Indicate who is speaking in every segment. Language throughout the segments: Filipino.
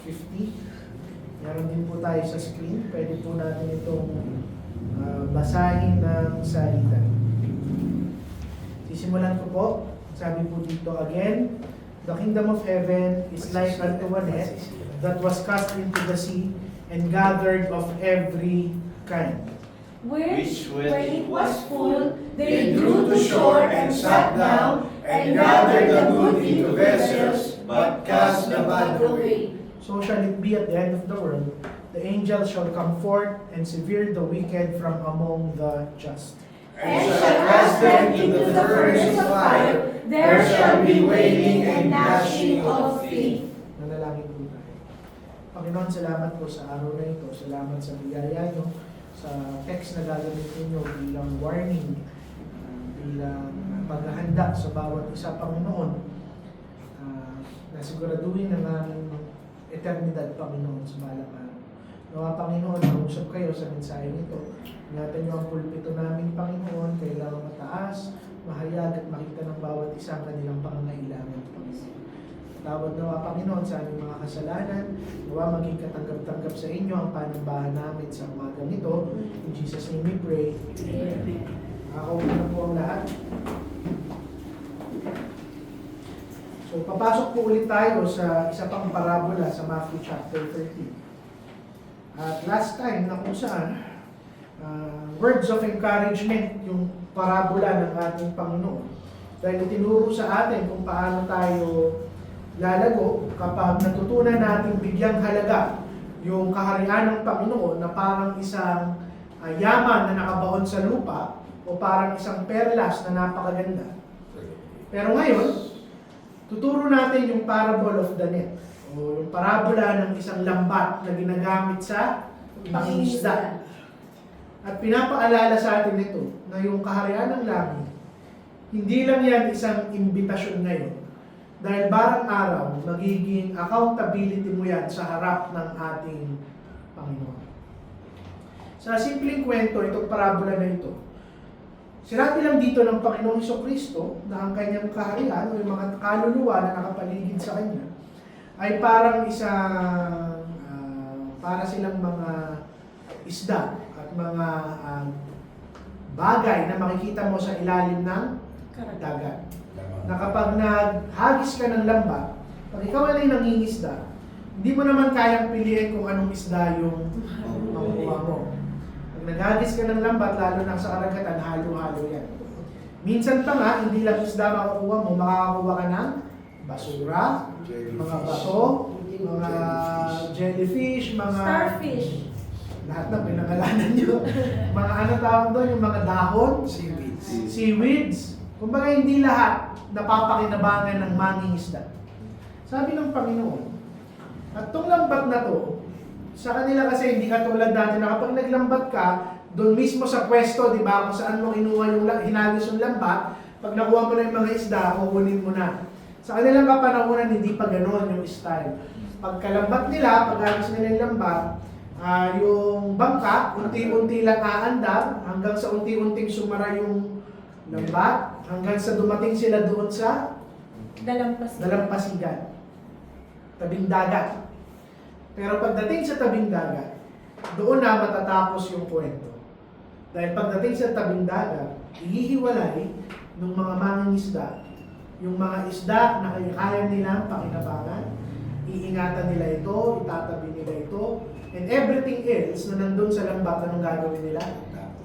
Speaker 1: 50. Meron din po tayo sa screen. Pwede po natin itong basahin ng salita. Sisimulan ko po. Sabi po dito again, the kingdom of heaven is like unto a net that was cast into the sea and gathered of every kind.
Speaker 2: Which, when it was full, they drew to shore and sat down, and gathered the good into vessels, but cast the bad away.
Speaker 1: So shall it be at the end of the world. The angels shall come forth and sever the wicked from among the just.
Speaker 2: And shall cast them into the furnace of fire. There shall be wailing and gnashing of teeth.
Speaker 1: Nanalangin po tayo. Panginoon, salamat po sa araw na ito. Salamat sa biyaya nyo, sa text na gagamitin nyo bilang warning, bilang paghahanda sa bawat isa, Panginoon, na siguraduhin ng aming eternidad, Panginoon, sa balang araw. Nawa, Panginoon, nausap kayo sa mensahe nito. Ingatan nyo ang pulpito namin, Panginoon, kailangan mataas, mahayag at makita ng bawat isa ang kanilang pangangailangan, Panginoon. Tawad nawa, Panginoon, sa aming mga kasalanan, nawa maging katanggap-tanggap sa inyo ang panambahan namin sa umaga nito. In Jesus' name we pray. Amen. Nakakauwi na po ang lahat. So, papasok po ulit tayo sa isa pang parabola sa Matthew chapter 13. At last time na kung saan, words of encouragement yung parabola ng ating Panginoon. Dahil tinuro sa atin kung paano tayo lalago kapag natutunan natin bigyang halaga yung kaharian ng Panginoon na parang isang yaman na nakabaon sa lupa o parang isang perlas na napakaganda. Pero ngayon, tuturo natin yung parable of the net o yung parabola ng isang lambat na ginagamit sa pangingisda. At pinapaalala sa atin ito na yung kaharian ng langit, hindi lang yan isang imbitasyon ngayon. Dahil barang araw, magiging accountability mo yan sa harap ng ating Panginoon. Sa simpleng kwento, itong parabola na ito, sinabi lang dito ng Panginoong Jesucristo na ang kanyang kaharian o yung mga kaluluwa na nakapaligid sa kanya ay parang isang, para silang mga isda at mga bagay na makikita mo sa ilalim ng dagat. Na kapag naghagis ka ng lambat, pag ikaw ay nangingisda, hindi mo naman kayang piliin kung anong isda yung makukuha mo. Pag naghagis ka ng lambat, lalo na sa karagatan, halo-halo yan. Minsan pa nga, hindi lang isda makukuha mo, makakakuha ka ng basura, mga bato, mga jellyfish, mga
Speaker 2: starfish.
Speaker 1: Lahat na pinangalanan nyo. Mga ano tawag doon, yung mga dahon, seaweeds. Kumbaga hindi lahat napapakinabangan ng mangingisda. Sabi ng Panginoon, at itong lambat na to, sa kanila kasi hindi katulad dati na kapag naglambat ka, doon mismo sa pwesto, di ba, kung saan mo kinuha yung hinagis yung lambat, pag nakuha mo na yung mga isda, kukunin mo na. Sa kanilang kapanahunan, hindi pa ganoon yung style. Pagkalambat nila, pag-agis nila yung lambat, yung bangka, unti-unti lang aandar, hanggang sa unti-unting sumara yung lambat, hanggang sa dumating sila doon sa dalampasigan, tabing dagat. Pero pagdating sa tabing dagat, doon na matatapos yung kwento. Dahil pagdating sa tabing dagat, ihihiwalay ng mga mangingisda, yung mga isda na kaya nilang pakinabangan, iingatan nila ito, itatabi nila ito, and everything else na nandun sa lambat, anong gagawin nila?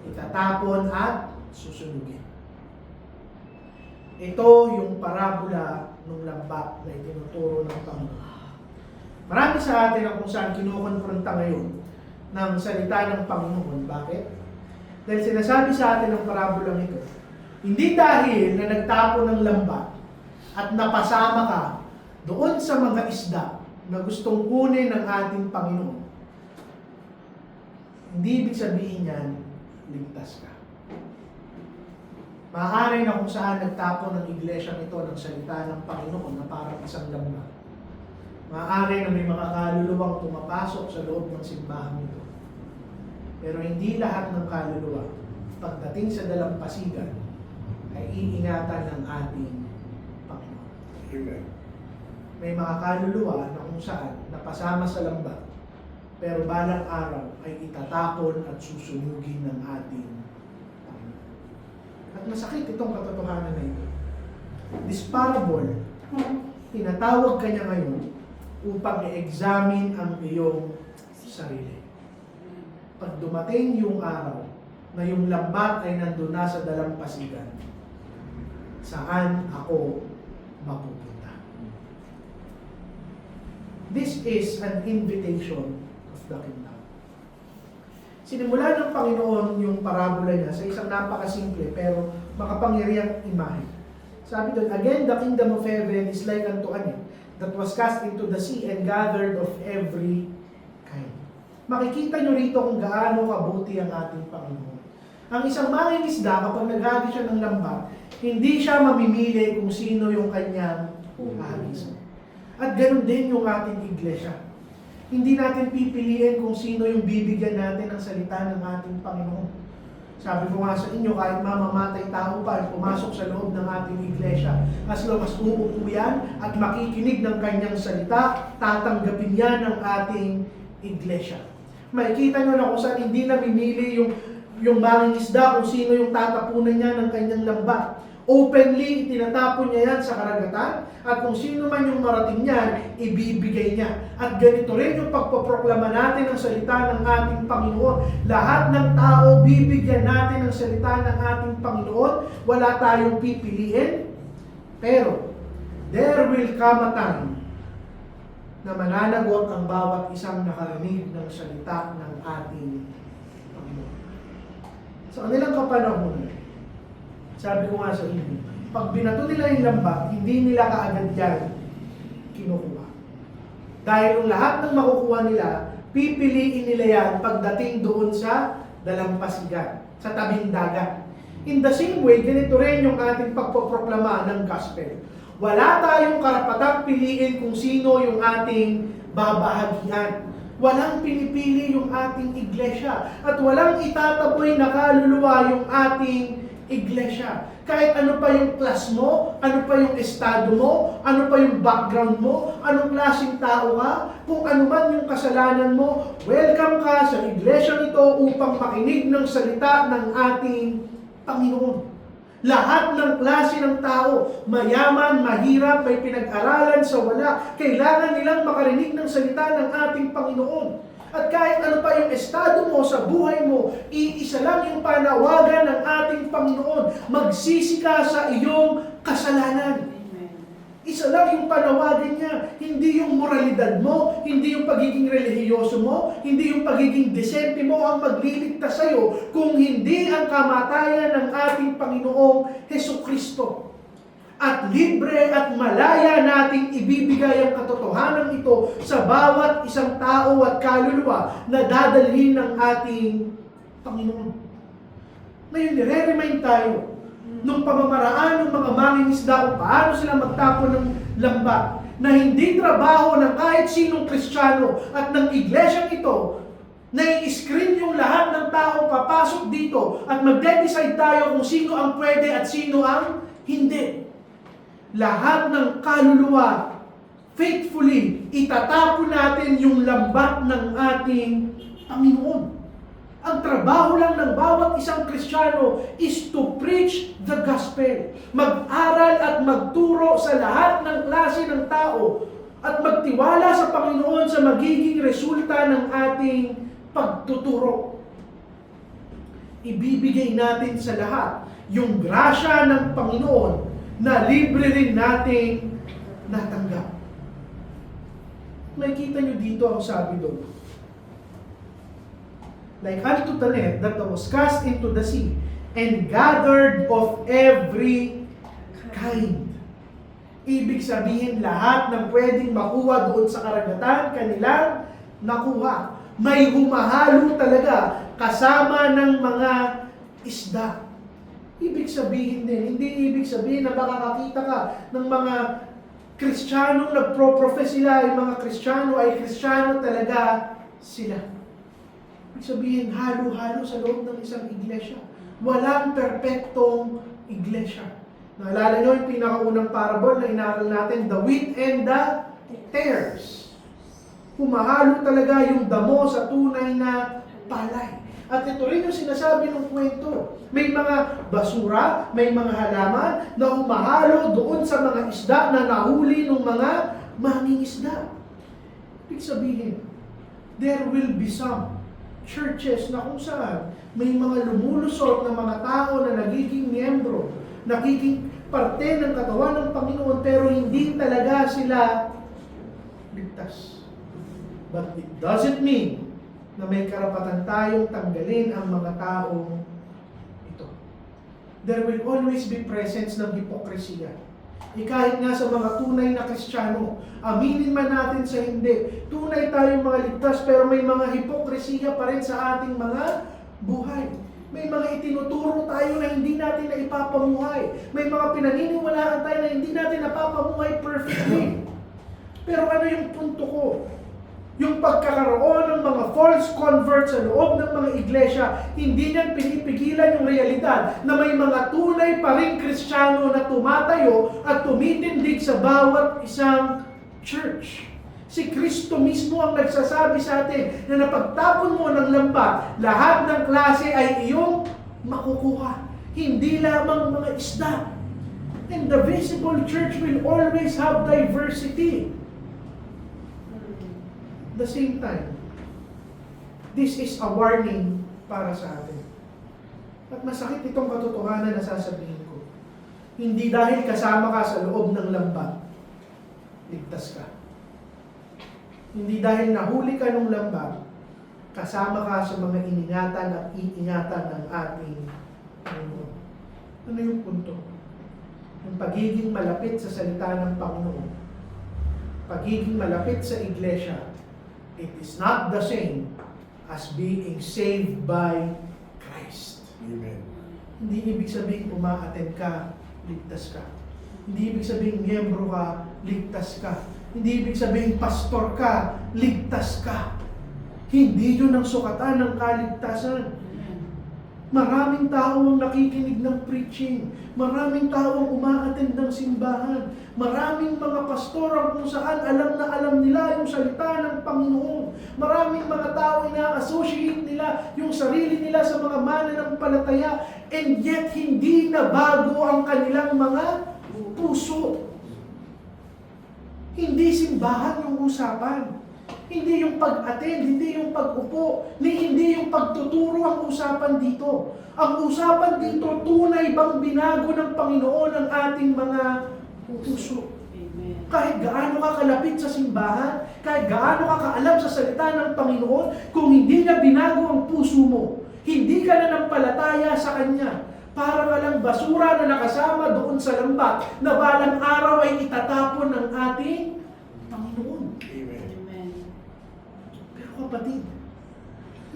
Speaker 1: Itatapon at susunugin. Ito yung parabola ng lambat na itinuturo ng Panginoon. Marami sa atin ang kung saan kinukonfronta ngayon ng salita ng Panginoon. Bakit? Dahil sinasabi sa atin ng parabola ito, hindi dahil na nagtapo ng lambat at napasama ka doon sa mga isda na gustong kunin ng ating Panginoon, hindi ibig sabihin yan, ligtas ka. Maaari na kung saan nagtapo ng iglesia ito ng salita ng Panginoon na parang isang lambat. Maaari na may mga kaluluwang pumapasok sa loob ng simbahan nito. Pero hindi lahat ng kaluluwa, pagdating sa dalampasigan, ay iingatan ng ating Panginoon.
Speaker 3: Amen.
Speaker 1: May mga kaluluwa na kung kung saan napasama sa lambat, pero balang araw ay itatapon at susunugin ng ating Panginoon. At masakit itong katotohanan na ito. This parable, tinatawag ka niya ngayon upang i-examine ang iyong sarili. Pag dumating yung araw na yung lambat ay nandun na sa dalampasigan, saan ako mapupunta? This is an invitation of the kingdom. Sinimula ng Panginoon yung parabola niya sa isang napakasimple pero makapangyarihang imahe. Sabi doon, again, the kingdom of heaven is like unto a net that was cast into the sea and gathered of every kind. Makikita nyo rito kung gaano kabuti ang ating Panginoon. Ang isang mangingisda, kapag naghagi siya ng lambat, hindi siya mamimili kung sino yung kanyang hahagisan. At ganun din yung ating iglesia. Hindi natin pipiliin kung sino yung bibigyan natin ng salita ng ating Panginoon. Sabi ko nga sa inyo, kahit mamamatay tao pa at pumasok sa loob ng ating iglesia, as long as uupo yan at makikinig ng kanyang salita, tatanggapin yan ng ating iglesia. Makikita nyo na kung saan hindi namimili yung mangingisda kung sino yung tatapunan niya ng kanyang lambat. Openly, tinatapon niya yan sa karagatan at kung sino man yung marating niyan, ibibigay niya. At ganito rin yung pagpoproklama natin ng salita ng ating Panginoon. Lahat ng tao, bibigyan natin ng salita ng ating Panginoon. Wala tayong pipiliin. Pero, there will come a time na mananagot ang bawat isang nakarinig ng salita ng ating Panginoon. Sa kanilang kapanahonan, sabi ko nga sa inyo, pag binato nila yung lambat, hindi nila kaagad yan kinukuha. Dahil yung lahat ng makukuha nila, pipiliin nila yan pagdating doon sa dalampasigan, sa tabing dagat. In the same way, ganito rin yung ating pagpoproklama ng gospel. Wala tayong karapatang piliin kung sino yung ating babahagian. Walang pinipili yung ating iglesia. At walang itataboy na kaluluwa yung ating iglesia. Kahit ano pa yung class mo, ano pa yung estado mo, ano pa yung background mo, anong klaseng tao ka, kung ano man yung kasalanan mo, welcome ka sa iglesia nito upang makinig ng salita ng ating Panginoon. Lahat ng klase ng tao, mayaman, mahirap, may pinag-aralan sa wala, kailangan nilang makarinig ng salita ng ating Panginoon. At kahit ano pa yung estado mo sa buhay mo, iisa lang yung panawagan ng ating Panginoon. Magsisi ka sa iyong kasalanan. Isa lang yung panawagan niya. Hindi yung moralidad mo, hindi yung pagiging relihiyoso mo, hindi yung pagiging desente mo ang magliligtas sa'yo, kung hindi ang kamatayan ng ating Panginoong Hesukristo. At libre at malaya nating ibibigay ang katotohanan ito sa bawat isang tao at kaluluwa na dadalhin ng ating Panginoon. Ngayon, nire-remind tayo nung pamamaraan ng mga mangingisda kung paano sila magtapon ng lambat na hindi trabaho ng kahit sinong Kristiyano at ng iglesyang ito na i-screen yung lahat ng tao papasok dito at magde-decide tayo kung sino ang pwede at sino ang hindi. Lahat ng kaluluwa, faithfully, itatapon natin yung lambat ng ating Panginoon. Ang trabaho lang ng bawat isang Kristiyano is to preach the gospel. Mag-aral at magturo sa lahat ng klase ng tao at magtiwala sa Panginoon sa magiging resulta ng ating pagtuturo. Ibibigay natin sa lahat yung grasya ng Panginoon na libre rin nating natanggap. Makikita nyo dito ang sabi doon. Like unto the net that was cast into the sea and gathered of every kind. Ibig sabihin lahat ng pwedeng makuha doon sa karagatan, kanilang nakuha. May humahalo talaga kasama ng mga isda. Ibig sabihin din, hindi ibig sabihin na makakakita ka ng mga Kristiyanong nagpro-profess sila, yung mga Kristiyano ay Kristiyano talaga sila. Ibig sabihin, halo-halo sa loob ng isang iglesia. Walang perpektong iglesia. Naalala nyo yung pinakaunang parable na inaral natin, the wheat and the tares. Humahalo talaga yung damo sa tunay na palay. At ito rin yung sinasabi ng kwento. May mga basura, may mga halaman na humahalo doon sa mga isda na nahuli ng mga mangingisda. Ibig sabihin, there will be some churches na kung saan may mga lumulusot na mga tao na nagiging miyembro, nagiging parte ng katawan ng Panginoon, pero hindi talaga sila ligtas. But it doesn't mean na may karapatan tayong tanggalin ang mga taong ito. There will always be presence ng hipokresiya. Kahit nga sa mga tunay na Kristiyano, aminin man natin sa hindi, tunay tayong mga ligtas, pero may mga hipokresiya pa rin sa ating mga buhay. May mga itinuturo tayo na hindi natin na ipapamuhay. May mga pinaniniwalaan tayo na hindi natin napapamuhay perfectly. Pero ano yung punto ko? Yung pagkakaroon ng mga false converts sa loob ng mga iglesia, hindi niyan pinipigilan yung realidad na may mga tunay pa rin Kristiyano na tumatayo at tumitindig sa bawat isang church. Si Kristo mismo ang nagsasabi sa atin na napagtapon mo ng lambat, lahat ng klase ay iyong makukuha. Hindi lamang mga isda. And the visible church will always have diversity. At the same time, this is a warning para sa atin. At masakit itong katotohanan na sasabihin ko. Hindi dahil kasama ka sa loob ng lambat, ligtas ka. Hindi dahil nahuli ka ng lambat, kasama ka sa mga iningatan at iingatan ng ating Panginoon. Ano yung punto? Yung pagiging malapit sa salita ng Panginoon, pagiging malapit sa iglesia, it is not the same as being saved by Christ.
Speaker 2: Amen.
Speaker 1: Hindi ibig sabihin uma-attend ka, ligtas ka. Hindi ibig sabihin miyembro ka, ligtas ka. Hindi ibig sabihin pastor ka, ligtas ka. Hindi yun ang sukatan ng kaligtasan. Maraming tao ang nakikinig ng preaching. Maraming tao ang uma-attend ng simbahan. Maraming mga pastor ang kung saan alam na alam nila yung salita ng Panginoon. Maraming mga tao ina-associate nila yung sarili nila sa mga mananampalataya, and yet hindi na bago ang kanilang mga puso. Hindi simbahan yung usapan. Hindi yung pag-attend, hindi yung pag-upo, hindi yung pagtuturo ang usapan dito. Ang usapan dito, tunay bang binago ng Panginoon ang ating mga puso?
Speaker 3: Amen.
Speaker 1: Kahit gaano ka kalapit sa simbahan, kahit gaano ka kaalam sa salita ng Panginoon, kung hindi niya binago ang puso mo, hindi ka na nampalataya sa Kanya, para ka lang basura na nakasama doon sa lambat, na balang araw ay itatapon ng ating Panginoon. Kapatid,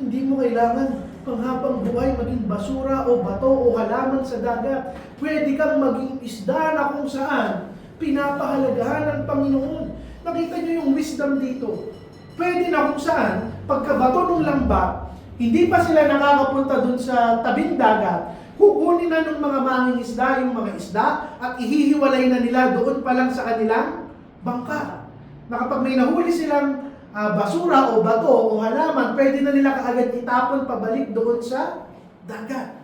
Speaker 1: hindi mo kailangan panghabang buhay maging basura o bato o halaman sa dagat. Pwede kang maging isda na kung saan pinapahalagahan ng Panginoon. Nakita niyo yung wisdom dito. Pwede na kung saan, pagkabato ng lambat, hindi pa sila nakakapunta dun sa tabing dagat, kukunin na ng mga mangingisda yung mga isda at ihihiwalay na nila doon pa lang sa kanilang bangka. Na kapag may nahuli silang basura o bato o halaman, pwede na nila kaagad itapon pabalik doon sa dagat.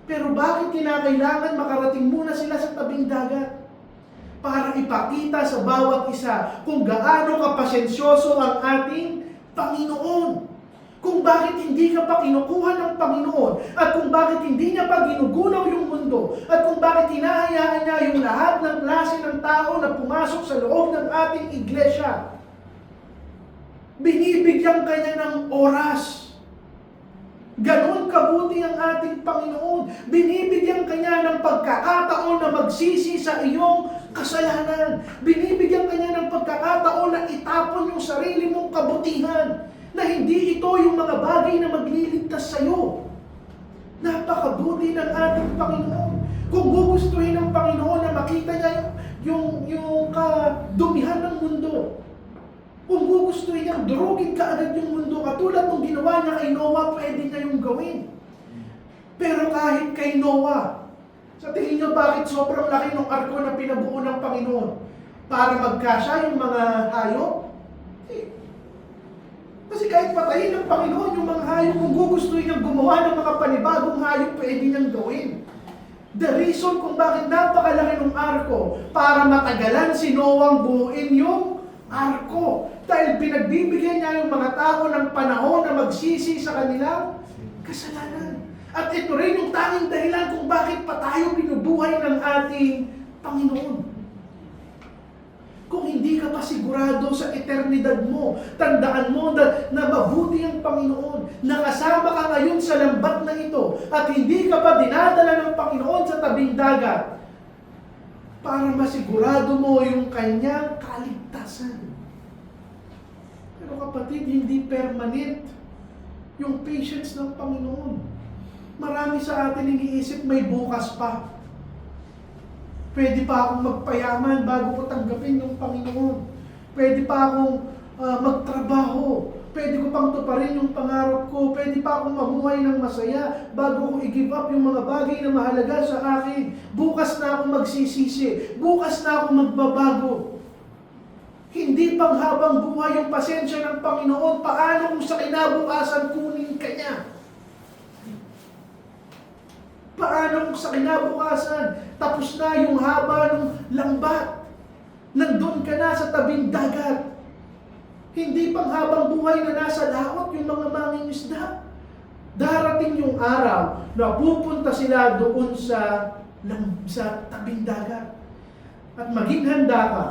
Speaker 1: Pero bakit kinakailangan makarating muna sila sa tabing dagat? Para ipakita sa bawat isa kung gaano kapasensyoso ang ating Panginoon. Kung bakit hindi ka pa kinukuha ng Panginoon, at kung bakit hindi niya pa ginugunaw yung mundo, at kung bakit hinahayaan niya yung lahat ng klase ng tao na pumasok sa loob ng ating iglesia. Binibigyan kanya ng oras. Ganon kabuti ang ating Panginoon. Binibigyan kanya ng pagkakataon na magsisi sa iyong kasalanan. Binibigyan kanya ng pagkakataon na itapon yung sarili mong kabutihan. Na hindi ito yung mga bagay na magliligtas sa iyo. Napakabuti ng ating Panginoon. Kung gugustuhin ng Panginoon na makita niya yung kadumihan ng mundo, kung gugustuhin niyang durugin ka agad yung mundo, katulad ng ginawa niya kay Noah, pwede niya yung gawin. Pero kahit kay Noah, sa tingin niyo bakit sobrang laki ng arko na pinabuo ng Panginoon? Para magkasya yung mga hayop? Kasi kahit patayin ng Panginoon yung mga hayop, kung gugustuhin niyang gumawa ng mga panibagong hayop, pwede niyang gawin. The reason kung bakit napakalaki ng arko, para matagalan si Noah buuin yung arko. Dahil pinagbibigyan niya yung mga tao ng panahon na magsisi sa kanilang kasalanan. At ito rin yung tanging dahilan kung bakit pa tayo binubuhay ng ating Panginoon. Kung hindi ka pa sigurado sa eternidad mo, tandaan mo na mabuti ang Panginoon. Nakasama ka ngayon sa lambat na ito at hindi ka pa dinadala ng Panginoon sa tabing dagat para masigurado mo yung kanyang kaligtasan. Pero kapatid, hindi permanent yung patience ng Panginoon. Marami sa atin iniisip may bukas pa. Pwede pa akong magpayaman bago ko tanggapin yung Panginoon. Pwede pa akong magtrabaho. Pwede ko pang tuparin yung pangarap ko. Pwede pa akong mamuhay ng masaya bago ko i-give up yung mga bagay na mahalaga sa akin. Bukas na akong magsisisi. Bukas na akong magbabago. Hindi pang habang buhay yung pasensya ng Panginoon. Paano kung sa kinabukasan kunin ka niya? Paano kung sa kinabukasan, tapos na yung haba ng lambat, nandun ka na sa tabing dagat. Hindi pang habang buhay na nasa laot yung mga mangingisda. Darating yung araw na pupunta sila doon sa tabing dagat. At maging handa ka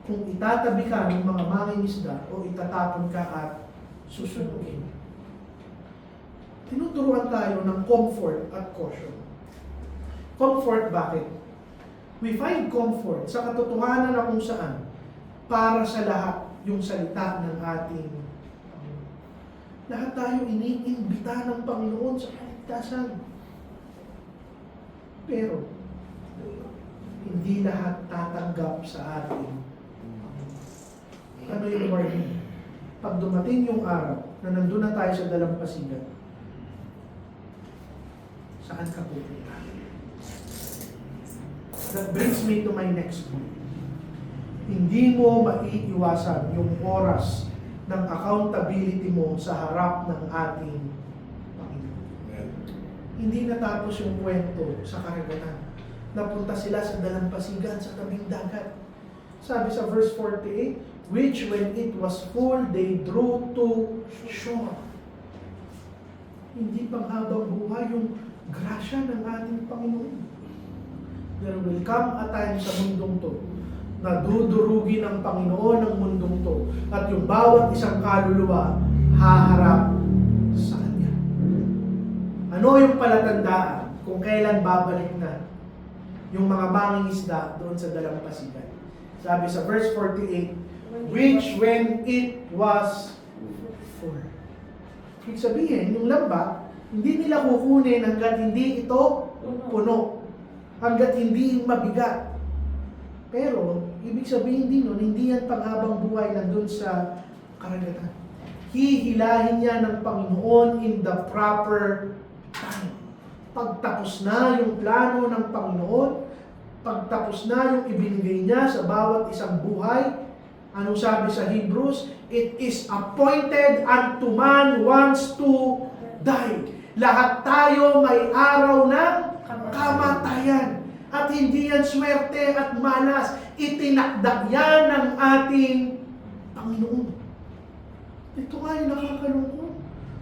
Speaker 1: kung itatabi ka ng mga mangingisda o itatapon ka at susunugin. Tinuturuan tayo ng comfort at caution. Comfort, bakit? We find comfort sa katotohanan na kung saan para sa lahat yung salita ng ating Panginoon. Lahat tayo iniimbita ng Panginoon sa kaligtasan. Pero, hindi lahat tatanggap sa ating Panginoon. Ano yung warning? Pag dumating yung araw na nandun na tayo sa dalampasigan, saan ka pupunta? That brings me to my next point. Hindi mo maiiwasan yung oras ng accountability mo sa harap ng ating Panginoon. Hindi natapos yung kwento sa karagatan. Napunta sila sa dalampasigan sa tabing dagat. Sabi sa verse 48, which when it was full, they drew to shore. Hindi pang habang buhay yung grasya ng ating Panginoon. There will come a time sa mundong to na dudurugin ng Panginoon ng mundong to at yung bawat isang kaluluwa haharap sa Kanya. Ano yung palatandaan kung kailan babalik na yung mga mangingisda doon sa dalampasigan? Sabi sa verse 48, which when it was full. Ibig sabihin, yung lambat, hindi nila kukunin hanggat hindi ito puno. Hanggat hindi mabigat. Pero, ibig sabihin din nun, hindi yan panghabang buhay nandun sa karagatan. Hihilahin niya ng Panginoon in the proper time. Pagtapos na yung plano ng Panginoon, pagtapos na yung ibinigay niya sa bawat isang buhay, anong sabi sa Hebrews? It is appointed unto man wants to die. Lahat tayo may araw ng kamatayan. At hindi yan swerte at malas. Itinakdak yan ng ating Panginoon. Ito nga yung nakakalungkot.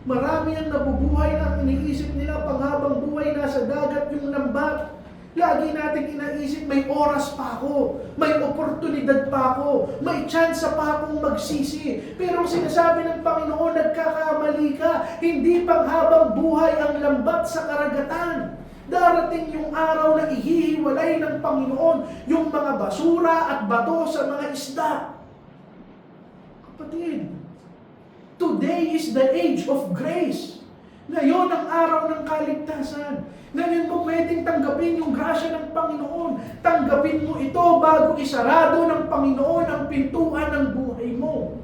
Speaker 1: Marami ang nabubuhay na iniisip nila panghabang buhay nasa dagat yung lambat. Lagi natin inaisip, may oras pa ako, may oportunidad pa ako, may chance pa akong magsisi. Pero sinasabi ng Panginoon, nagkakamali ka, hindi panghabang buhay ang lambat sa karagatan. Darating yung araw na ihihiwalay ng Panginoon yung mga basura at bato sa mga isda. Kapatid, today is the age of grace. Ngayon ang araw ng kaligtasan. Ngayon mo pwedeng tanggapin yung grasya ng Panginoon. Tanggapin mo ito bago isarado ng Panginoon ang pintuan ng buhay mo.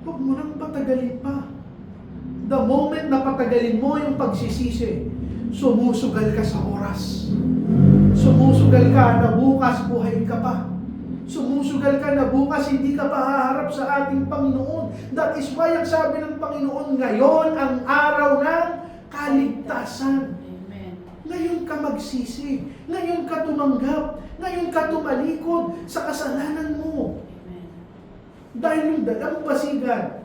Speaker 1: Huwag mo nang patagalin pa. The moment na patagalin mo yung pagsisisi, sumusugal ka sa oras. Sumusugal ka na bukas buhay ka pa. Sumusugal ka na bukas, hindi ka pahaharap sa ating Panginoon. That is why ang sabi ng Panginoon, ngayon ang araw ng kaligtasan.
Speaker 2: Amen.
Speaker 1: Ngayon ka magsisi. Ngayon ka tumanggap. Ngayon ka tumalikod sa kasalanan mo.
Speaker 2: Amen.
Speaker 1: Dahil yung dalampasigan,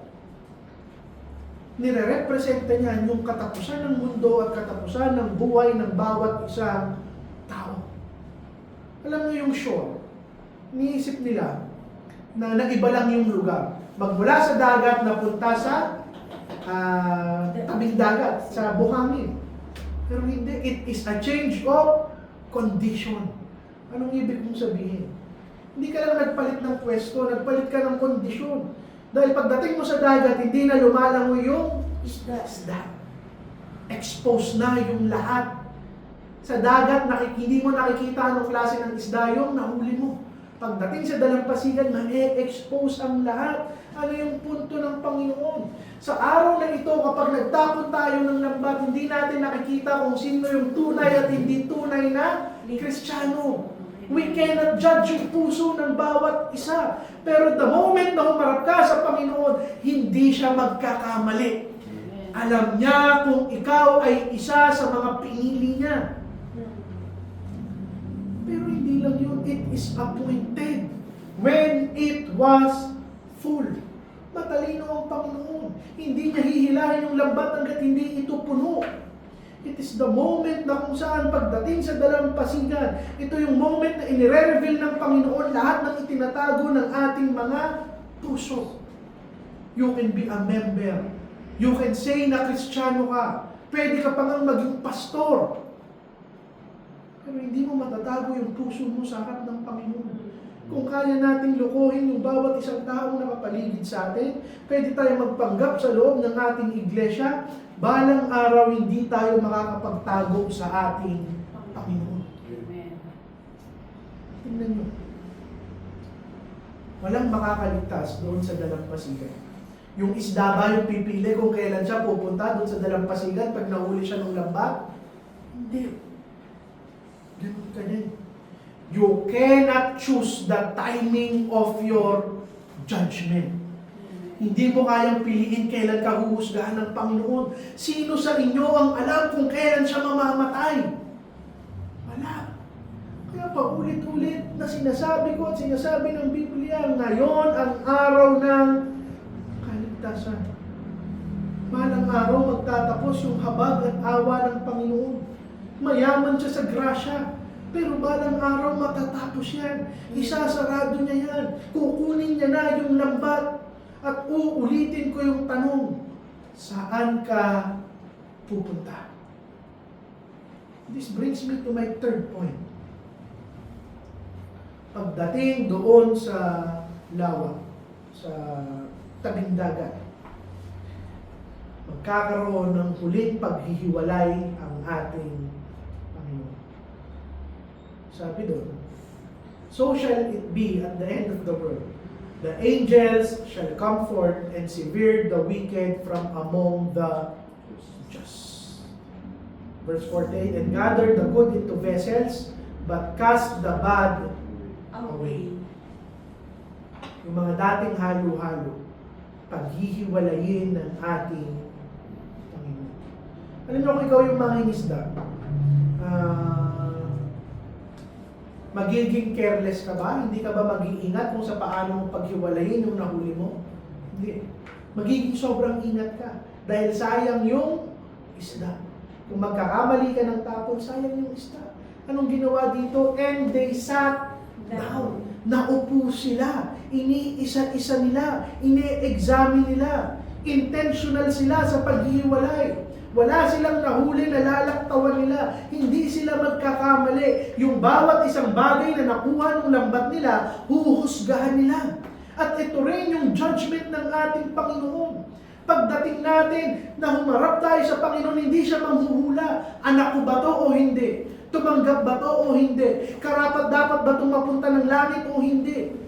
Speaker 1: nire-representa niya yung katapusan ng mundo at katapusan ng buhay ng bawat isang tao. Alam niyo yung shore, iniisip nila na nag-iba lang yung lugar. Magmula sa dagat na punta sa tabing dagat, sa buhangin. Pero hindi, it is a change of condition. Anong ibig mong sabihin? Hindi ka lang nagpalit ng pwesto, nagpalit ka ng kondisyon. Dahil pagdating mo sa dagat, hindi na lumalangoy yung isda. Exposed na yung lahat. Sa dagat, hindi mo nakikita anong klase ng isda yung nahuli mo. Pagdating sa dalampasigan, ma-expose ang lahat. Ano yung punto ng Panginoon? Sa araw na ito, kapag nagtapon tayo ng lambat, hindi natin nakikita kung sino yung tunay at hindi tunay na Kristiyano. We cannot judge yung puso ng bawat isa. Pero the moment na humarap ka sa Panginoon, hindi siya magkakamali. Alam niya kung ikaw ay isa sa mga pinili niya. Pero hindi lang yun, it is appointed when it was full. Matalino ang Panginoon. Hindi niya hihilahin yung lambat hanggat hindi ito puno. It is the moment na kung saan pagdating sa dalampasigan, ito yung moment na inire-reveal ng Panginoon lahat ng itinatago ng ating mga puso. You can be a member. You can say na Kristiyano ka. Pwede ka pa nga maging pastor. Pero hindi mo matatago yung puso mo sa harap ng Panginoon. Kung kaya nating lukuhin yung bawat isang taong nakapaligid sa atin, pwede tayo magpanggap sa loob ng ating iglesia, balang araw hindi tayo makakapagtago sa ating Panginoon.
Speaker 2: Amen.
Speaker 1: Tingnan nyo. Walang makakaligtas doon sa dalampasigan. Yung isda ba yung pipili kung kailan siya pupunta doon sa dalampasigan pag nahuli siya ng lambat? Hindi. Ganun ka din. You cannot choose the timing of your judgment. Hindi mo kayang piliin kailan ka huhusgahan ng Panginoon. Sino sa inyo ang alam kung kailan siya mamamatay? Wala. Kaya paulit-ulit na sinasabi ko at sinasabi ng Biblia, ngayon ang araw ng kaligtasan. Malang araw magtatapos yung habag at awa ng Panginoon. Mayaman siya sa grasya. Pero balang araw matatapos yan. Isasarado niya yan. Kukunin niya na yung lambat. At uulitin ko yung tanong, saan ka pupunta? This brings me to my third point. Pagdating doon sa lawa, sa tabing dagat, magkakaroon ng huling paghihiwalay ang ating Panginoon. Sabi doon, so shall it be at the end of the world. The angels shall come forth and sever the wicked from among the just. Verse 48, and gather the good into vessels, but cast the bad away. Yung mga dating halo-halo, paghihiwalayin ng ating Panginoon. Alam niyo kung ikaw yung mangingisda, magiging careless ka ba? Hindi ka ba mag-iingat kung sa paano mo paghiwalayin yung nahuli mo? Hindi. Magiging sobrang ingat ka. Dahil sayang yung isda. Kung magkakamali ka ng tapon, sayang yung isda. Anong ginawa dito? And they sat down. Naupo sila. Iniisa-isa nila. Ine-examine nila. Intentional sila sa paghiwalay. Wala silang nahuli na lalaktawan nila. Hindi sila magkakamali. Yung bawat isang bagay na nakuha ng lambat nila, huhusgahan nila. At ito rin yung judgment ng ating Panginoon. Pagdating natin na humarap tayo sa Panginoon, hindi siya manghuhula. Anak ko ba to o hindi? Tumanggap ba to o hindi? Karapat dapat ba itong mapunta ng langit o hindi?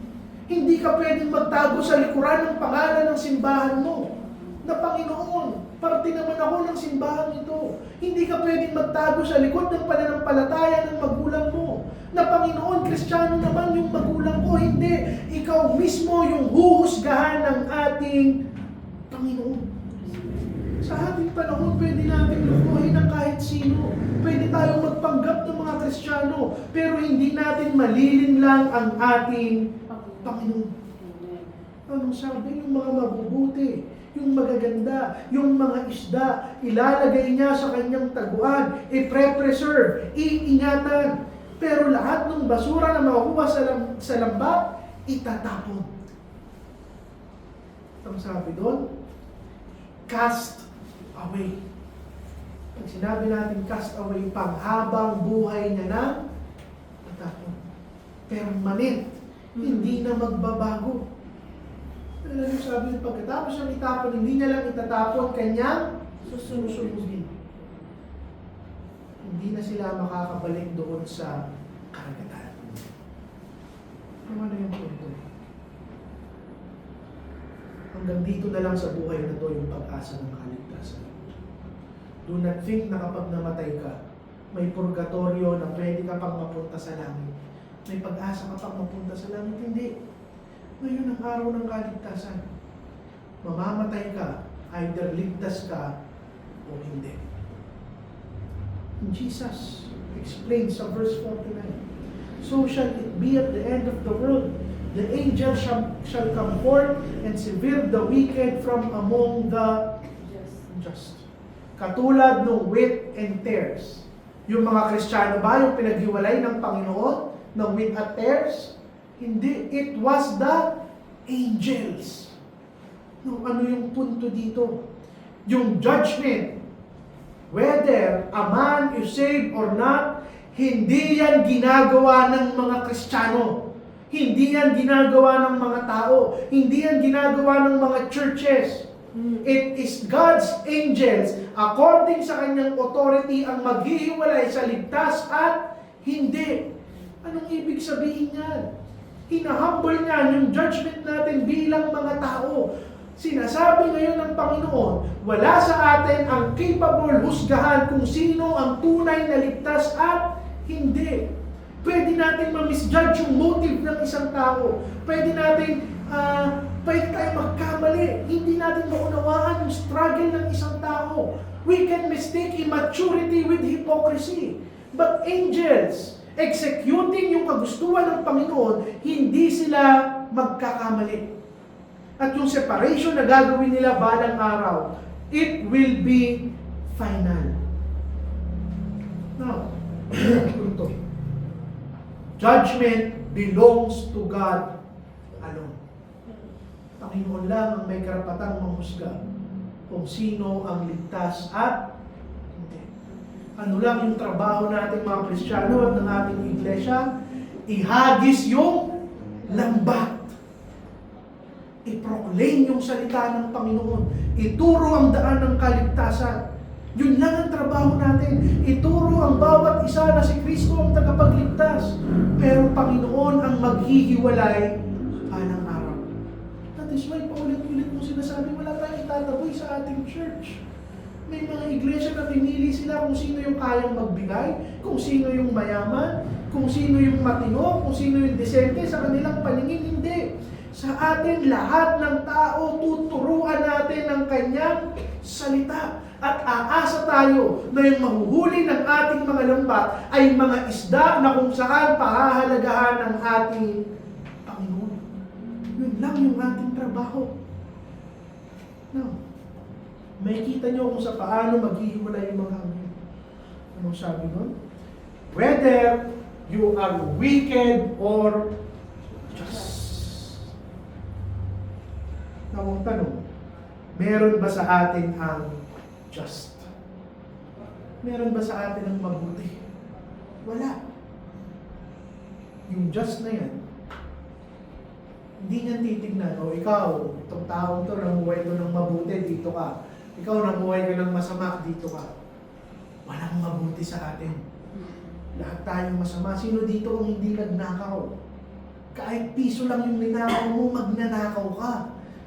Speaker 1: Hindi ka pwedeng magtago sa likuran ng pangalan ng simbahan mo. Na Panginoon, parte naman ako ng simbahan ito. Hindi ka pwedeng magtago sa likod ng pananampalataya ng magulang mo. Na Panginoon, Kristiyano naman yung magulang ko. Hindi. Ikaw mismo yung huhusgahan ng ating Panginoon. Sa ating panahon, pwede natin lukuhin ng kahit sino. Pwede tayong magpanggap ng mga Kristiyano. Pero hindi natin malilinlang ang ating Panginoon. Anong sabi? Yung mga mabubuti, yung magaganda, yung mga isda, ilalagay niya sa kanyang taguan, i-preserve, iingatan. Pero lahat ng basura na makukuha sa lambat, itatapon. Ang sabi doon, cast away. Pag sinabi natin cast away, panghabang buhay niya na itatapon. Permanent. Hindi na magbabago. Alam mo sabi, pagkatapos siyang itapon, hindi niya lang itatapon, kanyang susunugin. Hindi na sila makakabalik doon sa karagatan. Ano yung punto? Hanggang dito na lang sa buhay na to yung pag-asa ng kaligtasan. Do not think na kapag namatay ka, may purgatorio na pwede ka pang mapunta sa langit. May pag-asa ka pang mapunta sa langit. Hindi. Ngayon ang araw ng kaligtasan. Mamamatay ka, either ligtas ka o hindi. And Jesus explains sa verse 49, so shall it be at the end of the world. The angels shall come forth and sever the wicked from among the just. Katulad ng wheat and tares. Yung mga Kristiyano ba yung pinaghiwalay ng Panginoon ng wheat at tares? Hindi. It was the angels. No, ano yung punto dito? Yung judgment, whether a man is saved or not, hindi yan ginagawa ng mga Kristiyano. Hindi yan ginagawa ng mga tao. Hindi yan ginagawa ng mga churches. It is God's angels, according sa kanyang authority, ang maghihiwalay sa ligtas at hindi. Anong ibig sabihin yan? Hinahumble niyan yung judgment natin bilang mga tao. Sinasabi ngayon ng Panginoon, wala sa atin ang capable husgahan kung sino ang tunay na ligtas at hindi. Pwede natin ma-misjudge yung motive ng isang tao. Pwede tayo magkamali. Hindi natin maunawaan yung struggle ng isang tao. We can mistake immaturity with hypocrisy. But angels, executing yung kagustuhan ng Panginoon, hindi sila magkakamali. At yung separation na gagawin nila balang araw, it will be final. Now, ito. Judgment belongs to God alone. Panginoon lang ang may karapatang manghusga kung sino ang ligtas at hindi. Ano lang yung trabaho nating mga Kristiyano at ng ating iglesia? Ihagis yung lambat. I-proclaim yung salita ng Panginoon. Ituro ang daan ng kaligtasan. Yun lang ang trabaho natin. Ituro ang bawat isa na si Kristo ang tagapagligtas. Pero Panginoon ang maghihiwalay balang araw. That is why paulit-ulit mong sinasabi, wala tayong itataboy sa ating church. May mga iglesia na pinili sila kung sino yung kayang magbigay, kung sino yung mayaman, kung sino yung matino, kung sino yung desente sa kanilang paningin. Hindi. Sa atin, lahat ng tao, tuturuan natin ang kanyang salita. At aasa tayo na yung mahuhuli ng ating mga lambat ay mga isda na kung saan pahahalagahan ng ating Panginoon. Yun lang yung ating trabaho. Now, may kita nyo kung sa paano maghihiwalay yung mga amin. Anong sabi nun? Whether you are wicked or just. Now, ang tanong, meron ba sa atin ang just? Meron ba sa atin ang mabuti? Wala. Yung just na yan, hindi niya titignan, o ikaw, itong taong to, namuhay ko ng mabuti, dito ka. Ikaw, namuhay ka ng masama, dito ka. Walang mabuti sa atin. Lahat tayong masama. Sino dito ang hindi nagnakaw? Kahit piso lang yung ninakaw mo, magnanakaw ka.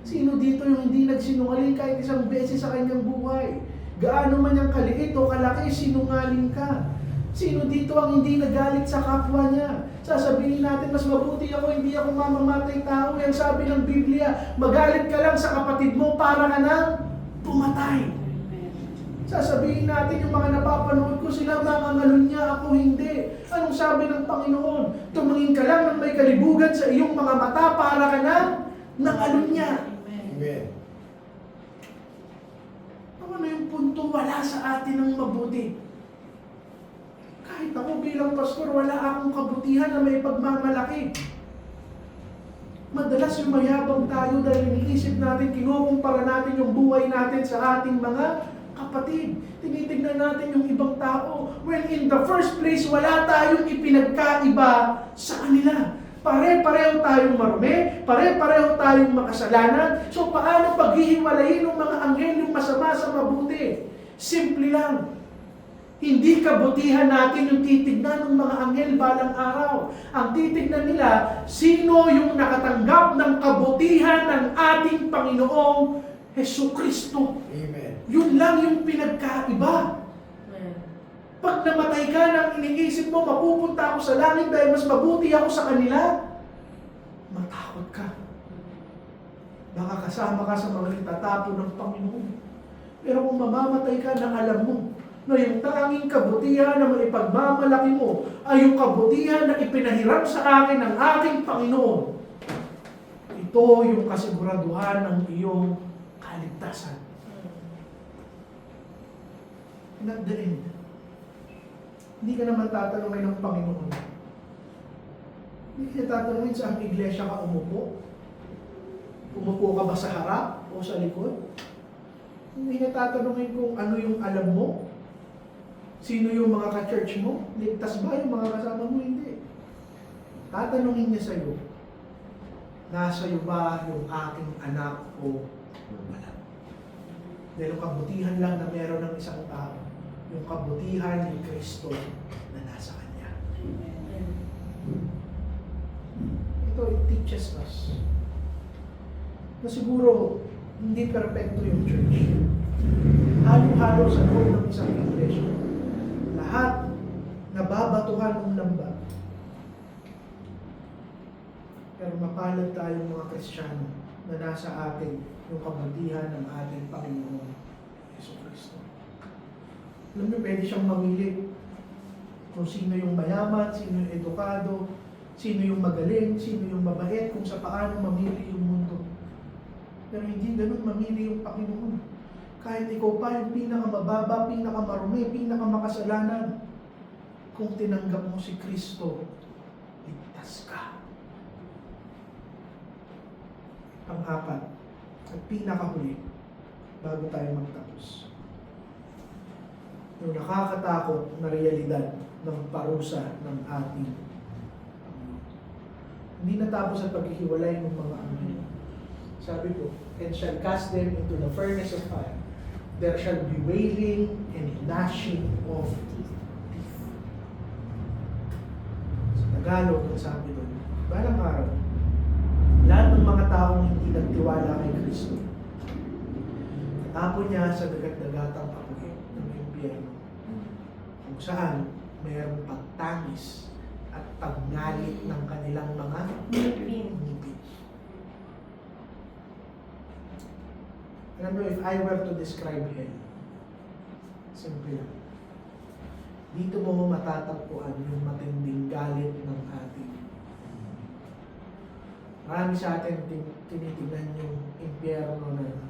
Speaker 1: Sino dito yung hindi nagsinungaling kahit isang beses sa kanyang buhay? Gaano man yung kaliit o kalaki, sinungaling ka. Sino dito ang hindi nagalit sa kapwa niya? Sasabihin natin, mas mabuti ako, hindi ako mamamatay tao. Yan sabi ng Biblia, magalit ka lang sa kapatid mo para ka nang pumatay. Sasabihin natin yung mga napapanood ko, sila mangangalon niya, ako hindi. Anong sabi ng Panginoon? Tumingin ka lang ng may kalibugan sa iyong mga mata para ka nang nangalon niya.
Speaker 2: Amen.
Speaker 1: Ano yung punto? Wala sa atin ang mabuti. Kahit ako bilang pastor, wala akong kabutihan na may pagmamalaki. Madalas yung mayabang tayo dahil iniisip natin, kinukumpara natin yung buhay natin sa ating mga kapatid. Tinitignan natin yung ibang tao. When in the first place, wala tayong ipinagkaiba sa kanila. Pare-pareho tayong marumi, pare-pareho tayong makasalanan. So paano paghihiwalayin ng mga anghel yung masama sa mabuti? Simple lang. Hindi kabutihan natin yung titignan ng mga anghel balang araw. Ang titignan nila, sino yung nakatanggap ng kabutihan ng ating Panginoong Hesukristo.
Speaker 2: Amen.
Speaker 1: Yun lang yung pinagkaiba. Pag namatay ka nang iniisip mo, mapupunta ako sa langit dahil mas mabuti ako sa kanila, matakot ka. Baka kasama ka sa mga itatapo ng Panginoon. Pero kung mamamatay ka nang alam mo, na yung tanging kabutihan na maipagmamalaki mo ay yung kabutihan na ipinahiram sa akin ng aking Panginoon. Ito yung kasiguraduhan ng iyong kaligtasan. And at the end, hindi ka naman tatanungin ng Panginoon. Hindi ka tatanungin sa ang iglesia ka umupo. Umupo ka ba sa harap o sa likod? Hindi ka tatanungin kung ano yung alam mo. Sino yung mga ka-church mo? Ligtas ba yung mga kasama mo? Hindi. Tatanungin niya sa'yo, nasa iyo ba yung aking anak o wala? Dahil yung kabutihan lang na meron ng isang tao, yung kabutihan ni Kristo na nasa Kanya. Ito, it teaches us na siguro hindi perfecto yung church. Halo-halo sa loob ng isang iglesia. Lahat nababatuhan ng lamba. Pero mapalad tayong mga Kristiyano na nasa atin yung kabutihan ng ating Panginoon Jesucristo. Alam niyo, pwede siyang mamili kung sino yung mayaman, sino yung edukado, sino yung magaling, sino yung mabait, kung sa paano mamili yung mundo. Pero hindi ganun mamili yung Panginoon. Kahit ikaw pa yung pinakamababa, pinakamarumi, pinakamakasalanan, kung tinanggap mo si Kristo, ligtas ka. Pang-apat, at pinakahuli, bago tayo magtapos. Yung nakakatakot na realidad ng parusa ng ating Panginoon. Hindi natapos ang paghihiwalay ng mga anghel. Sabi ko, and shall cast them into the furnace of fire. There shall be wailing and gnashing of teeth. Sa Tagalog, ang sabi doon, balang araw, lahat ng mga taong hindi nagtiwala kay Kristo, natapon niya sa dagat-dagatang apoy ng impyerno, kung saan mayroong pagtangis at pagngalit ng kanilang mga ngipin. Alam mo, if I were to describe hell, simple lang. Dito mo matatagpuan yung matinding galit ng ating. Marami sa atin tinitingnan yung impyerno na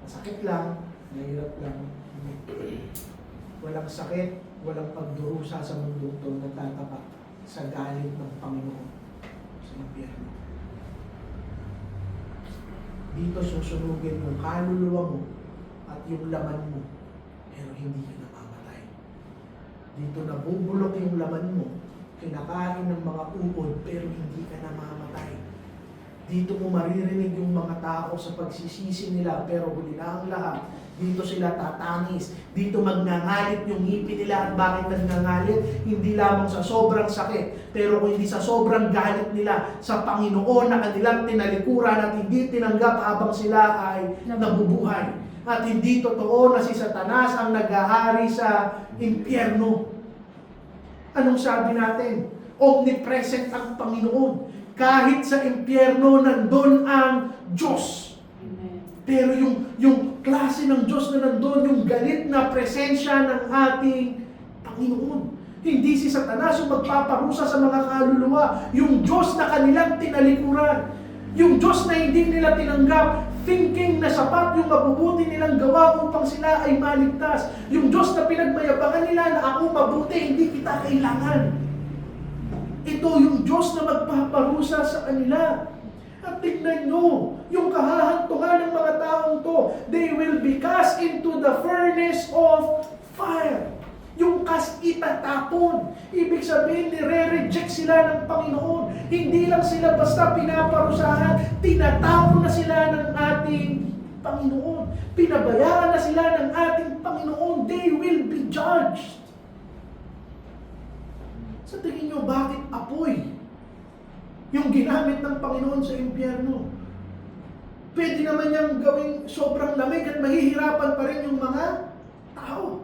Speaker 1: masakit lang, mahirap lang. Walang sakit, walang pagdurusa sa mundo ito na tatapat sa galit ng Panginoon sa impyerno. Dito susunugin yung kaluluwa mo at yung laman mo, pero hindi ka namamatay. Dito nabubulok yung laman mo, kinakain ng mga uod, pero hindi ka namamatay. Dito mo maririnig yung mga tao sa pagsisisi nila, pero huli na ang lahat. Dito sila tatangis. Dito magngangalit yung ngipin nila. At bakit nagngangalit? Hindi lamang sa sobrang sakit, pero kundi sa sobrang galit nila sa Panginoon na kanilang tinalikuran at hindi tinanggap habang sila ay nabubuhay. At hindi totoo na si Satanas ang naghahari sa impyerno. Anong sabi natin? Omnipresent ang Panginoon. Kahit sa impyerno, nandun ang Diyos. Pero yung klase ng Diyos na nandun, yung galit na presensya ng ating Panginoon. Hindi si Satanas yung magpaparusa sa mga kaluluwa. Yung Diyos na kanilang tinalikuran. Yung Diyos na hindi nila tinanggap, thinking na sapat yung mabubuti nilang gawa upang sila ay maligtas. Yung Diyos na pinagmayabangan nila na ako mabuti, hindi kita kailangan. Ito yung Diyos na magpaparusa sa kanila. At tignan nyo, yung kahahantungan ng mga taong to, they will be cast into the furnace of fire. Yung itatapon. Ibig sabihin, nire-reject sila ng Panginoon. Hindi lang sila basta pinaparusahan, tinatapon na sila ng ating Panginoon. Pinabayaan na sila ng ating Panginoon. They will be judged. Sa tingin nyo, bakit apoy yung ginamit ng Panginoon sa impyerno? Pwede naman niyang gawing sobrang lamig at mahihirapan pa rin yung mga tao.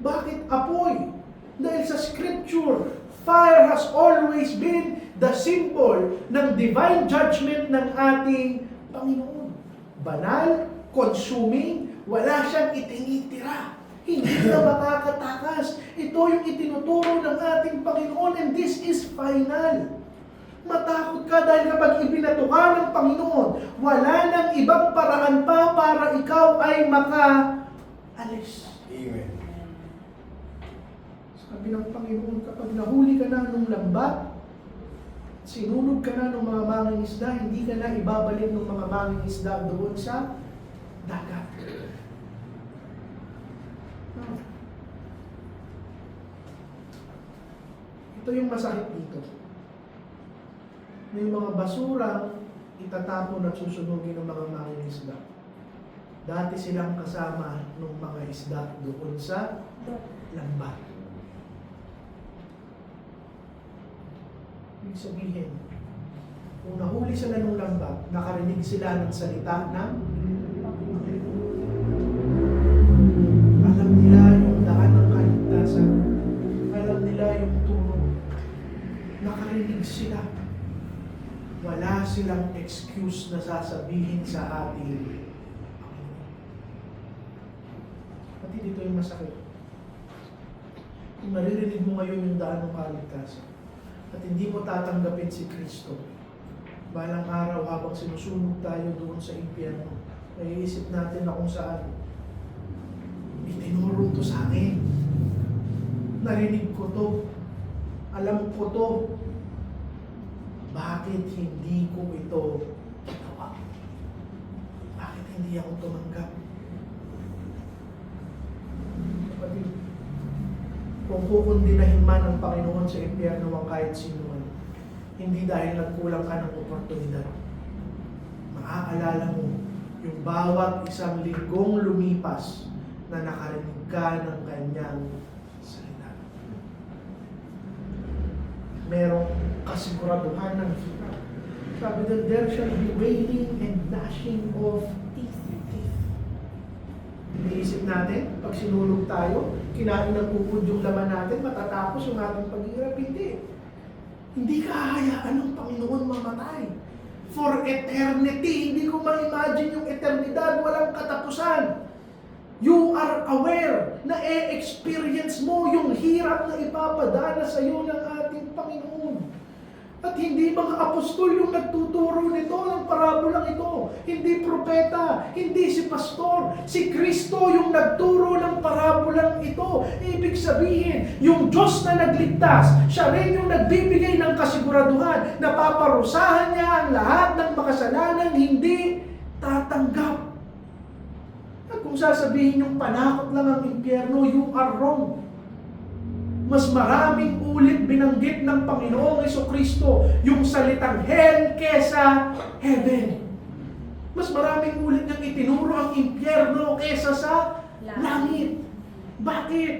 Speaker 1: Bakit apoy? Dahil sa scripture, fire has always been the symbol ng divine judgment ng ating Panginoon. Banal, consuming, wala siyang itinitira. Hindi na makakatakas. Ito yung itinuturo ng ating Panginoon, and this is final. Matakot ka dahil kapag ibinato ka ng Panginoon, wala nang ibang paraan pa para ikaw ay makaalis.
Speaker 2: Amen.
Speaker 1: Sabi ng Panginoon, kapag nahuli ka na ng lambat, sinulog ka na ng mga mangingisda, hindi ka na ibabalik ng mga mangingisda doon sa dagat. Ito yung masakit dito. May mga basurang itatapon at susunugin ng mga mangingisda. Dati silang kasama ng mga isda doon sa lambat. Ibig sabihin, kung nahuli sila ng lambat, nakarinig sila ng salita ng alam nila yung daan ng kaligtasan. Alam nila yung turo. Nakarinig sila. Wala silang excuse na sasabihin sa ating pati dito yung masakit. Kung naririnig mo ngayon yung daan ng kaligtasan at hindi mo tatanggapin si Kristo, balang araw habang sinusunog tayo doon sa impyerno, naiisip natin na kung saan itinuro to sa akin. Narinig ko to. Alam ko to. Bakit hindi ko ito ginawa? Bakit hindi ako tumanggap? Kapatid, kung kukundinahin man ng Panginoon sa impyerno ang kahit sino man, hindi dahil nagkulang ka ng oportunidad. Maaalala mo yung bawat isang linggong lumipas na nakarinig ka ng kanyang salita. Merong kasiguraduhan ng hirap. Sabi doon, there shall be wailing and gnashing of teeth. Iniisip natin, pag sinulog tayo, kinain ng ukod yung laman natin, matatapos yung ating paghihirap. Hindi kahayaan ng Panginoon mamatay. For eternity, hindi ko ma-imagine yung eternidad, walang katapusan. You are aware na experience mo yung hirap na ipapadala sa iyo ng ating Panginoon. At hindi mga apostol yung nagtuturo nito ng parabolang ito. Hindi propeta, hindi si pastor. Si Kristo yung nagturo ng parabolang ito. Ibig sabihin, yung Diyos na nagligtas, siya rin yung nagbibigay ng kasiguraduhan na paparusahan niya ang lahat ng makasalanang hindi tatanggap. At kung sasabihin yung panakot lang ang impyerno, you are wrong. Mas maraming ulit binanggit ng Panginoong Jesucristo yung salitang hell kesa heaven. Mas maraming ulit niyang itinuro ang impyerno kesa sa langit. Bakit?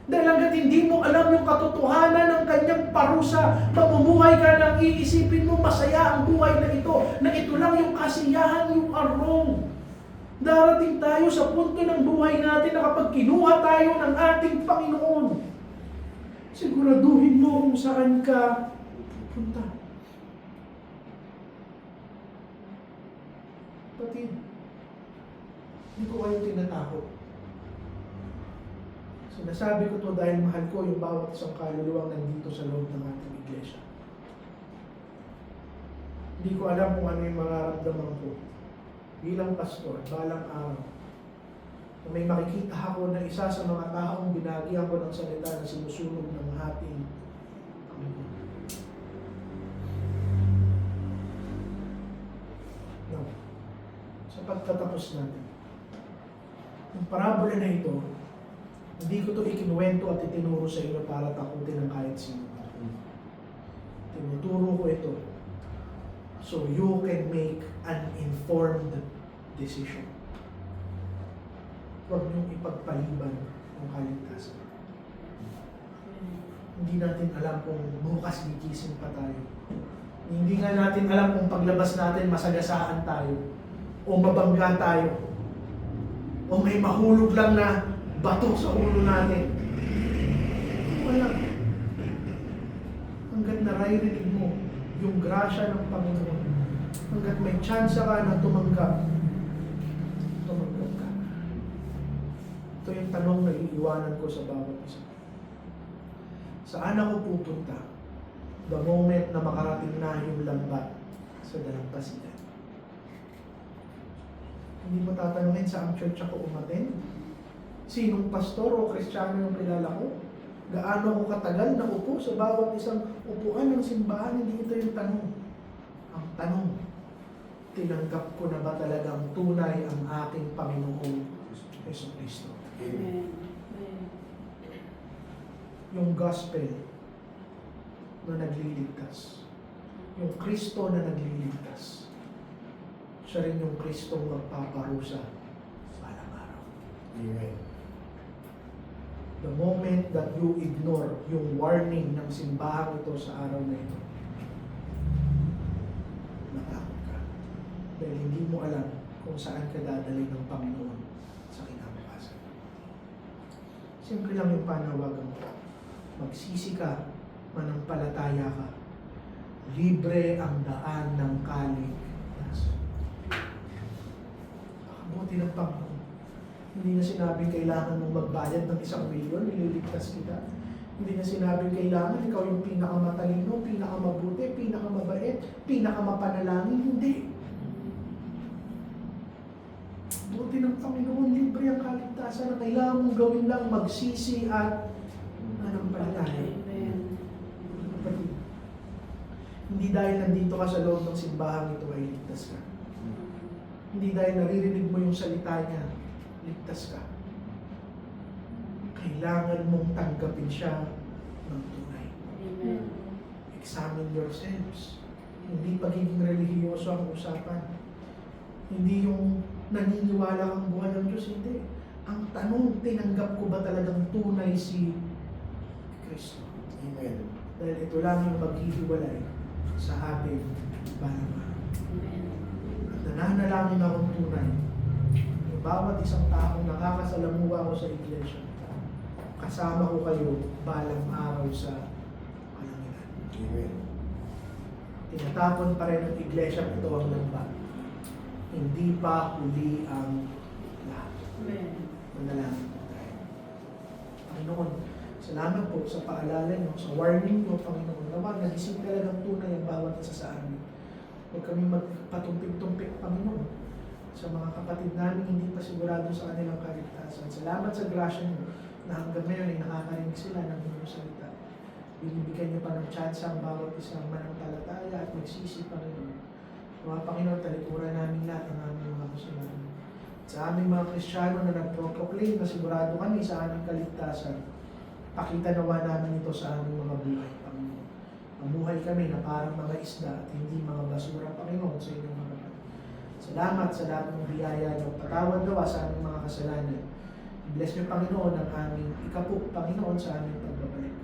Speaker 1: Dahil hanggat hindi mo alam yung katotohanan ng kanyang parusa, mamumuhay ka nang iisipin mo masaya ang buhay na ito lang yung kasiyahan, you are wrong. Darating tayo sa punto ng buhay natin na kapag kinuha tayo ng ating Panginoon, Siguraduhin mo kung saan ka pupunta. Kapatid, hindi ko kayo tinatakot. Sinasabi ko to dahil mahal ko yung bawat isang kaluluwang nandito sa loob ng ating iglesia. Hindi ko alam kung ano yung mararamdaman ko bilang pastor, balang araw. Kung may makikita ako na isa sa mga taong binagyan ko ng salita na sinusunog ng ating Panginoon. No. Sa pagtatapos natin, yung parabola na ito, hindi ko ito ikinuwento at itinuro sa inyo para takutin ng kahit sino. Tinuturo ko ito so you can make an informed decision. Huwag niyong ipagpaliban ang kaligtasan. Hindi natin alam kung bukas gigising pa tayo. Hindi nga natin alam kung paglabas natin masagasaan tayo o mabangga tayo o may mahulog lang na bato sa ulo natin. Wala. Hanggat naririnig mo yung grasya ng Panginoon, hanggat may tsansa ka na tumanggap ka. Ito yung tanong na iiwanan ko sa bawat isa. Saan ako pupunta the moment na makarating na yung lambat sa dalampasigan? Hindi mo tatanungin saan church ako umaten? Sinong pastor o kristyano yung kilala ko? Gaano ko katagal naupo sa bawat isang upuan ng simbahan? Hindi ito yung tanong. Ang tanong, tinanggap ko na ba talagang tunay ang aking Panginoong Jesucristo?
Speaker 2: Amen.
Speaker 1: Yung gospel na nagliligtas. Yung Kristo na nagliligtas. Siya rin yung Kristong magpaparusa balang araw.
Speaker 2: Amen.
Speaker 1: The moment that you ignore yung warning ng simbahang ito sa araw na ito, matakot ka. Dahil hindi mo alam kung saan ka dadalhin ng Panginoon sa kinabukasan. Siyempre lang yung panawagan ko. Magsisi ka, manampalataya ka. Libre ang daan ng kaligtasan. Pakabuti ng Panginoon. Hindi na sinabing kailangan mong magbayad ng 1 milyon, nililigtas kita. Hindi na sinabing kailangan ikaw yung pinakamatalino, pinakamabuti, pinakamabait, pinakamapanalangin. Hindi. Buti ng Panginoon, libre ang kaligtasan na kailangan mong gawin lang magsisi at manampalataya. Hindi dahil nandito ka sa loob ng simbahang ito ay ligtas ka. Hindi dahil naririnig mo yung salita niya, ligtas ka. Kailangan mong tanggapin siya ng tunay.
Speaker 2: Amen.
Speaker 1: Examine yourselves. Hindi pagiging relihiyoso ang usapan. Hindi yung naniniwala kang buhay ng Diyos. Hindi. Ang tanong, tinanggap ko ba talagang tunay si Kristo?
Speaker 2: Amen.
Speaker 1: Dahil ito lang yung maghihiwalay sa ating balang araw. At nananalangin akong tunay. Yung bawat isang taong nakakasalamuha ko sa iglesia, kasama ko kayo balang araw sa kalangitan.
Speaker 2: Amen.
Speaker 1: Tinatapon pa rin ng iglesia ito ang lambat. Hindi pa huli ang lahat. Manalangin po tayo. Panginoon, salamat po sa paalala niyo, sa warning niyo, Panginoon. Naman, nagising talagang tunay ang bawat isa sa amin. Huwag kami magpatumpik-tumpik, Panginoon, sa mga kapatid namin hindi pa sigurado sa kanilang kaligtasan. Salamat sa grasya niyo na hanggang ngayon ay nakakarinig sila ng inyong salita. Binibigyan niyo pa ng tsansa ang bawat isang manampalataya at magsisi, Panginoon. Mga Panginoon, talikuran namin lahat ng aming mga kasalanan. Sa aming mga Kristiyano na nagpro-proclaim na sigurado kami sa aming kaligtasan, pakita nawa namin ito sa aming mga buhay, Panginoon. Mamuhay kami na parang mga isda at hindi mga basura, Panginoon, sa inyong mga kapatid. Salamat sa lahat ng biyaya niyo. Patawad nawa sa aming mga kasalanan. Bless niyo, Panginoon, ang aming ikapuk, Panginoon, sa aming pagbabalik.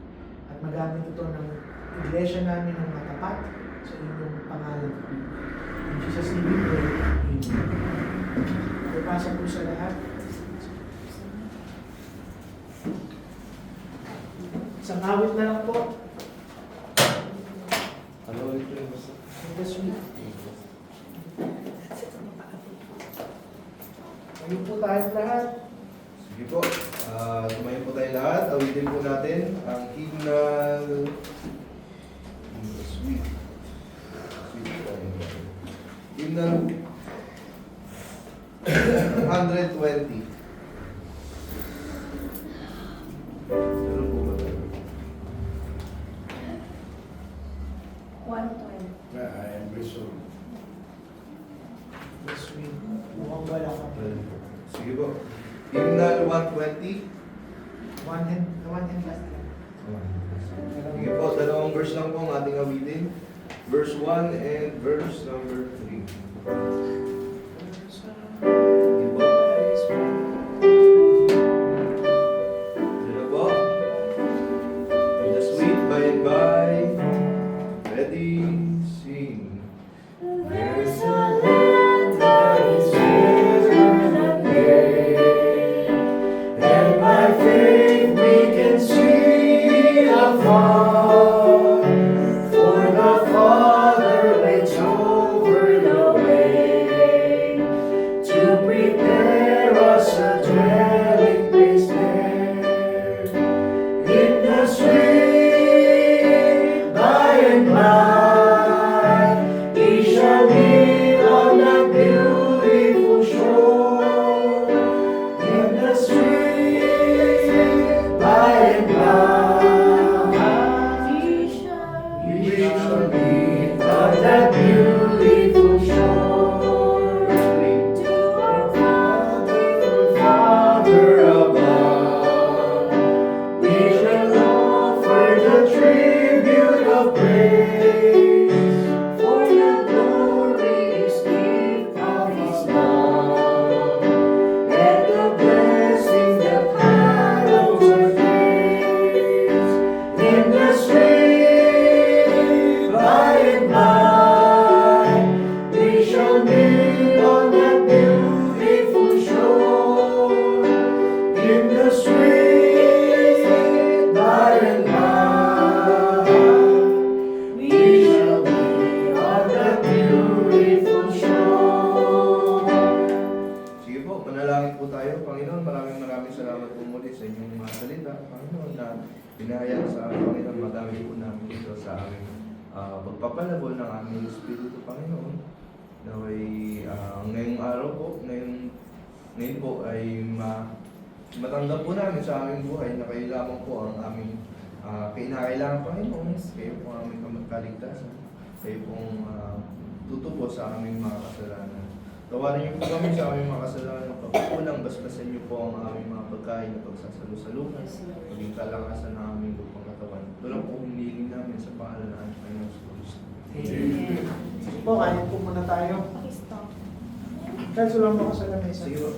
Speaker 1: At magamit ito ng iglesia namin ng matapat sa inyong pangalan. In Jesus' name we pray. Amen. Pagpasa po sa lahat. Isang awit na lang Ayun po tayong lahat.
Speaker 2: Sige po. Tumayo po tayo lahat. Awitin po natin ang hymnal. Sweet. Sweet tayo. Hymnal 120. Ano po ba tayo?
Speaker 3: 120.
Speaker 4: I am resolved.
Speaker 1: Yes, we. Mukhang wala ka.
Speaker 2: Sige po. Hymnal 120.
Speaker 1: One hand last lang.
Speaker 2: Sige po, dalawang verse lang po ang ating awitin. Verse 1 and verse number 3. Sige po. Sige po. In the sweet by and by, ready, sing.
Speaker 3: There's a land that is risen again, and by faith we can see afar, for the Father waits over the way to prepare us a dwelling place there. In the sweet by and by, we shall meet on the beautiful shore. In the sweet by and by, we shall meet on that beautiful shore. To our Father above, we shall offer the tribute of praise for the glorious gift of His love and the blessing that hallows our days. In the sweet by and by, we shall meet on that beautiful shore. In the sweet by and by, we shall be on that beautiful shore.
Speaker 2: Sige po, manalangin po tayo. Panginoon, maraming salamat po muli sa inyong mga salita. Panginoon, na pinahayag sa Panginoon, madami po namin ito sa aming pagpapalabol ng aming Espiritu, Panginoon. Naway ngayong araw po, ngayon po ay matanggap po namin sa aming buhay na kayo lamang po ang aming kinakailangan, Panginoon. Kayo po ang aming kaligtasan. Kayo pong tutubo sa aming mga kasalanan. Tawarin niyo po kami sa aming mga kasalanan. Pagkukulang, basbasan niyo po ang aming mga pagkain na pagsasalo-saluhan. Maging kalakasan ng aming lupang katawan. Ito lang po hinihiling namin sa pangalan ng ating Panginoon sa Kristo.
Speaker 1: Amen. Sige po, kain po muna tayo.
Speaker 3: Pakistop.
Speaker 1: Kahit sulang mo ko sa lamesa.
Speaker 2: Sige po.